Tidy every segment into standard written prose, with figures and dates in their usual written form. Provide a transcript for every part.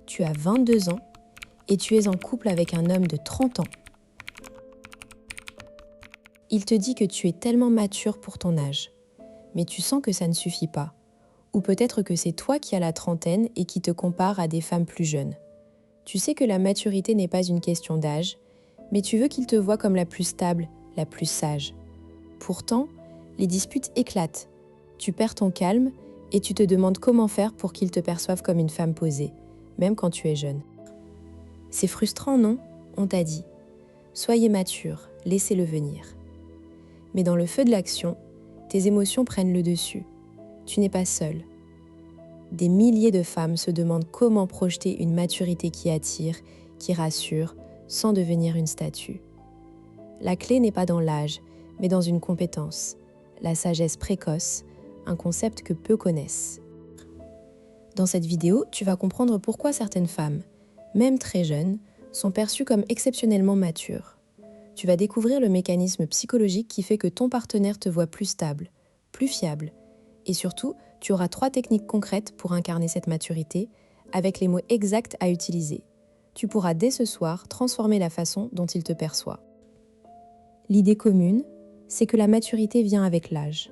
tu as 22 ans et tu es en couple avec un homme de 30 ans. Il te dit que tu es tellement mature pour ton âge, mais tu sens que ça ne suffit pas. Ou peut-être que c'est toi qui as la trentaine et qui te compares à des femmes plus jeunes. Tu sais que la maturité n'est pas une question d'âge, mais tu veux qu'il te voie comme la plus stable, la plus sage. Pourtant, les disputes éclatent. Tu perds ton calme et tu te demandes comment faire pour qu'il te perçoive comme une femme posée, même quand tu es jeune. C'est frustrant, non ? On t'a dit. Soyez mature, laissez-le venir. Mais dans le feu de l'action, tes émotions prennent le dessus. Tu n'es pas seule. Des milliers de femmes se demandent comment projeter une maturité qui attire, qui rassure, sans devenir une statue. La clé n'est pas dans l'âge, mais dans une compétence, la sagesse précoce, un concept que peu connaissent. Dans cette vidéo, tu vas comprendre pourquoi certaines femmes, même très jeunes, sont perçues comme exceptionnellement matures. Tu vas découvrir le mécanisme psychologique qui fait que ton partenaire te voit plus stable, plus fiable. Et surtout, tu auras 3 techniques concrètes pour incarner cette maturité, avec les mots exacts à utiliser. Tu pourras dès ce soir transformer la façon dont il te perçoit. L'idée commune, c'est que la maturité vient avec l'âge.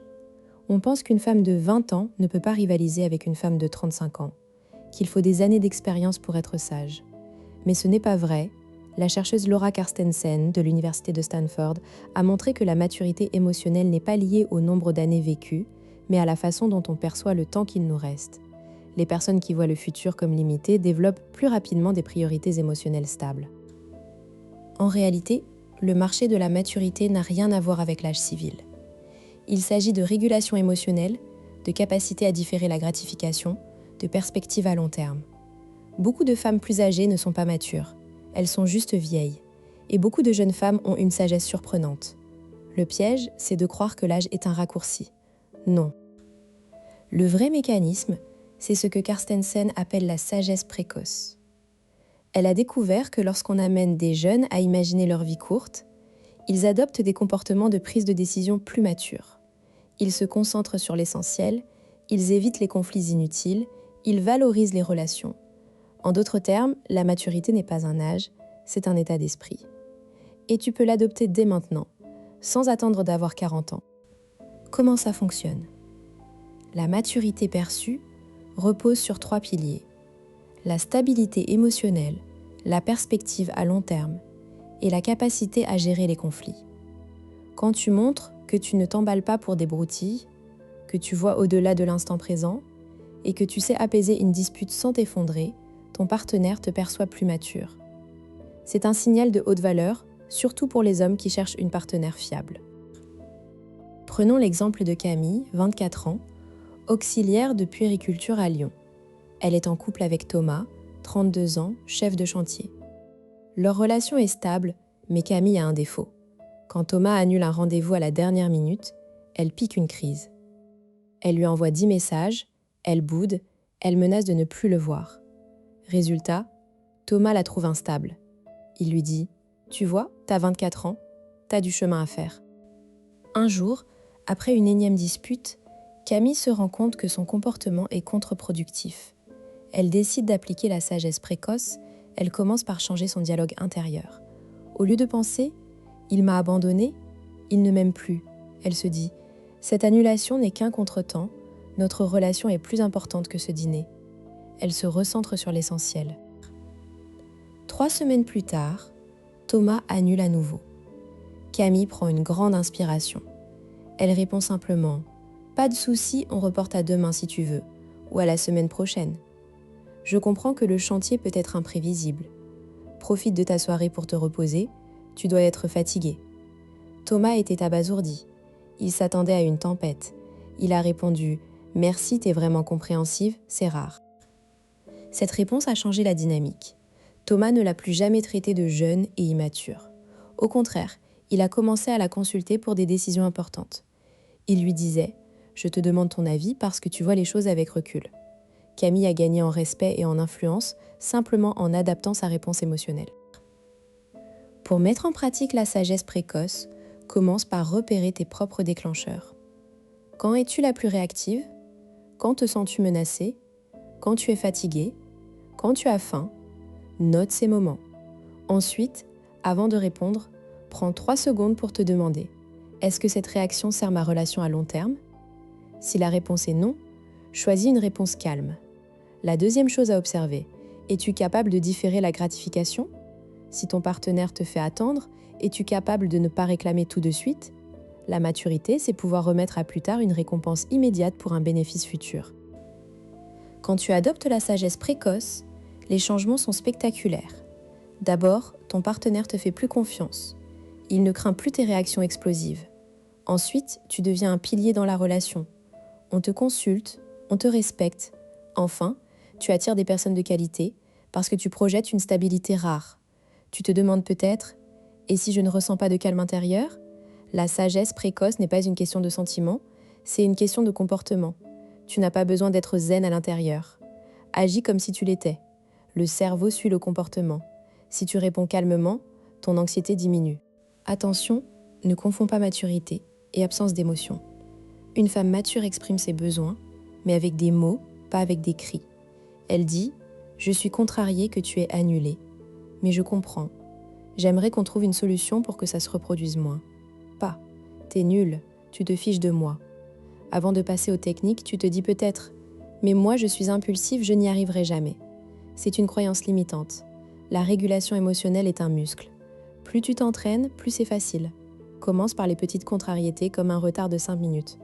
On pense qu'une femme de 20 ans ne peut pas rivaliser avec une femme de 35 ans, qu'il faut des années d'expérience pour être sage. Mais ce n'est pas vrai. La chercheuse Laura Carstensen de l'Université de Stanford a montré que la maturité émotionnelle n'est pas liée au nombre d'années vécues, mais à la façon dont on perçoit le temps qu'il nous reste. Les personnes qui voient le futur comme limité développent plus rapidement des priorités émotionnelles stables. En réalité, le marché de la maturité n'a rien à voir avec l'âge civil. Il s'agit de régulation émotionnelle, de capacité à différer la gratification, de perspective à long terme. Beaucoup de femmes plus âgées ne sont pas matures. Elles sont juste vieilles. Et beaucoup de jeunes femmes ont une sagesse surprenante. Le piège, c'est de croire que l'âge est un raccourci. Non. Le vrai mécanisme, c'est ce que Carstensen appelle la sagesse précoce. Elle a découvert que lorsqu'on amène des jeunes à imaginer leur vie courte, ils adoptent des comportements de prise de décision plus matures. Ils se concentrent sur l'essentiel, ils évitent les conflits inutiles, ils valorisent les relations. En d'autres termes, la maturité n'est pas un âge, c'est un état d'esprit. Et tu peux l'adopter dès maintenant, sans attendre d'avoir 40 ans. Comment ça fonctionne ? La maturité perçue repose sur 3 piliers. La stabilité émotionnelle, la perspective à long terme et la capacité à gérer les conflits. Quand tu montres que tu ne t'emballes pas pour des broutilles, que tu vois au-delà de l'instant présent et que tu sais apaiser une dispute sans t'effondrer, ton partenaire te perçoit plus mature. C'est un signal de haute valeur, surtout pour les hommes qui cherchent une partenaire fiable. Prenons l'exemple de Camille, 24 ans, auxiliaire de puériculture à Lyon. Elle est en couple avec Thomas, 32 ans, chef de chantier. Leur relation est stable, mais Camille a un défaut. Quand Thomas annule un rendez-vous à la dernière minute, elle pique une crise. Elle lui envoie 10 messages, elle boude, elle menace de ne plus le voir. Résultat, Thomas la trouve instable. Il lui dit « Tu vois, t'as 24 ans, t'as du chemin à faire. » Un jour, après une énième dispute, Camille se rend compte que son comportement est contre-productif. Elle décide d'appliquer la sagesse précoce, elle commence par changer son dialogue intérieur. Au lieu de penser « Il m'a abandonné, il ne m'aime plus », elle se dit « Cette annulation n'est qu'un contretemps, notre relation est plus importante que ce dîner. » Elle se recentre sur l'essentiel. 3 semaines plus tard, Thomas annule à nouveau. Camille prend une grande inspiration. Elle répond simplement « Pas de souci, on reporte à demain si tu veux, ou à la semaine prochaine. Je comprends que le chantier peut être imprévisible. Profite de ta soirée pour te reposer, tu dois être fatigué. » Thomas était abasourdi. Il s'attendait à une tempête. Il a répondu « Merci, t'es vraiment compréhensive, c'est rare. » Cette réponse a changé la dynamique. Thomas ne l'a plus jamais traitée de jeune et immature. Au contraire, il a commencé à la consulter pour des décisions importantes. Il lui disait « Je te demande ton avis parce que tu vois les choses avec recul. » Camille a gagné en respect et en influence simplement en adaptant sa réponse émotionnelle. Pour mettre en pratique la sagesse précoce, commence par repérer tes propres déclencheurs. Quand es-tu la plus réactive ? Quand te sens-tu menacée ? Quand tu es fatiguée ? Quand tu as faim, note ces moments. Ensuite, avant de répondre, prends 3 secondes pour te demander: est-ce que cette réaction sert ma relation à long terme? Si la réponse est non, choisis une réponse calme. La deuxième chose à observer: es-tu capable de différer la gratification? Si ton partenaire te fait attendre, es-tu capable de ne pas réclamer tout de suite? La maturité, c'est pouvoir remettre à plus tard une récompense immédiate pour un bénéfice futur. Quand tu adoptes la sagesse précoce, les changements sont spectaculaires. D'abord, ton partenaire te fait plus confiance. Il ne craint plus tes réactions explosives. Ensuite, tu deviens un pilier dans la relation. On te consulte, on te respecte. Enfin, tu attires des personnes de qualité parce que tu projettes une stabilité rare. Tu te demandes peut-être: et si je ne ressens pas de calme intérieur? La sagesse précoce n'est pas une question de sentiment, c'est une question de comportement. Tu n'as pas besoin d'être zen à l'intérieur. Agis comme si tu l'étais. Le cerveau suit le comportement. Si tu réponds calmement, ton anxiété diminue. Attention, ne confonds pas maturité et absence d'émotion. Une femme mature exprime ses besoins, mais avec des mots, pas avec des cris. Elle dit: je suis contrariée que tu aies annulé, mais je comprends. J'aimerais qu'on trouve une solution pour que ça se reproduise moins. Pas: t'es nul, tu te fiches de moi. Avant de passer aux techniques, tu te dis peut-être: mais moi je suis impulsive, je n'y arriverai jamais. C'est une croyance limitante. La régulation émotionnelle est un muscle. Plus tu t'entraînes, plus c'est facile. Commence par les petites contrariétés comme un retard de 5 minutes.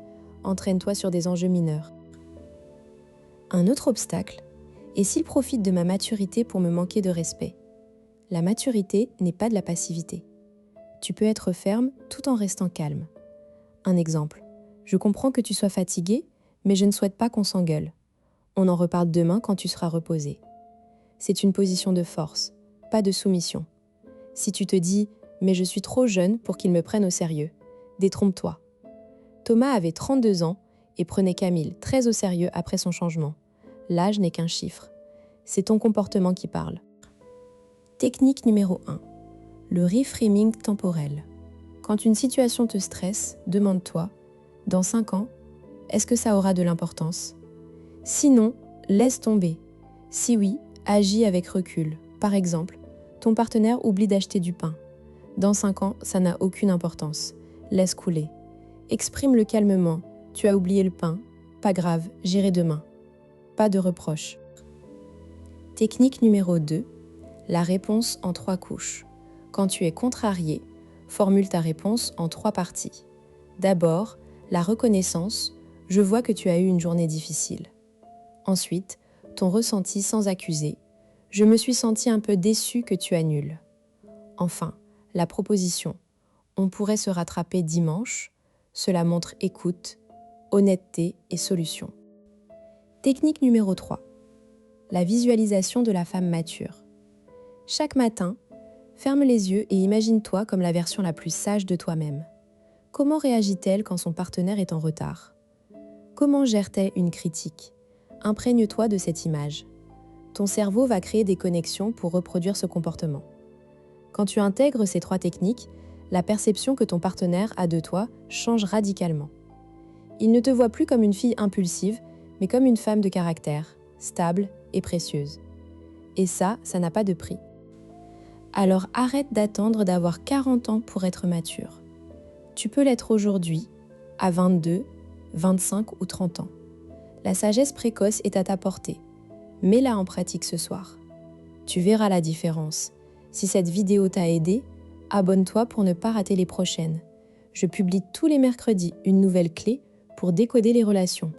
Entraîne-toi sur des enjeux mineurs. Un autre obstacle: et s'il profite de ma maturité pour me manquer de respect? La maturité n'est pas de la passivité. Tu peux être ferme tout en restant calme. Un exemple: je comprends que tu sois fatigué, mais je ne souhaite pas qu'on s'engueule. On en reparle demain quand tu seras reposé. C'est une position de force, pas de soumission. Si tu te dis: mais je suis trop jeune pour qu'il me prenne au sérieux, détrompe-toi. Thomas avait 32 ans et prenait Camille très au sérieux après son changement. L'âge n'est qu'un chiffre. C'est ton comportement qui parle. Technique numéro 1. Le reframing temporel. Quand une situation te stresse, demande-toi: dans 5 ans, est-ce que ça aura de l'importance? Sinon, laisse tomber. Si oui, agis avec recul. Par exemple, ton partenaire oublie d'acheter du pain. Dans 5 ans, ça n'a aucune importance. Laisse couler. Exprime-le calmement: tu as oublié le pain, pas grave, j'irai demain. Pas de reproche. Technique numéro 2. La réponse en 3 couches. Quand tu es contrarié, formule ta réponse en 3 parties. D'abord, la reconnaissance: je vois que tu as eu une journée difficile. Ensuite, ton ressenti sans accuser: je me suis senti un peu déçu que tu annules. Enfin, la proposition: on pourrait se rattraper dimanche. Cela montre écoute, honnêteté et solution. Technique numéro 3. La visualisation de la femme mature. Chaque matin, ferme les yeux et imagine-toi comme la version la plus sage de toi-même. Comment réagit-elle quand son partenaire est en retard? Comment gère-t-elle une critique? Imprègne-toi de cette image. Ton cerveau va créer des connexions pour reproduire ce comportement. Quand tu intègres ces 3 techniques, la perception que ton partenaire a de toi change radicalement. Il ne te voit plus comme une fille impulsive, mais comme une femme de caractère, stable et précieuse. Et ça n'a pas de prix. Alors arrête d'attendre d'avoir 40 ans pour être mature. Tu peux l'être aujourd'hui, à 22, 25 ou 30 ans. La sagesse précoce est à ta portée. Mets-la en pratique ce soir. Tu verras la différence. Si cette vidéo t'a aidé, abonne-toi pour ne pas rater les prochaines. Je publie tous les mercredis une nouvelle clé pour décoder les relations.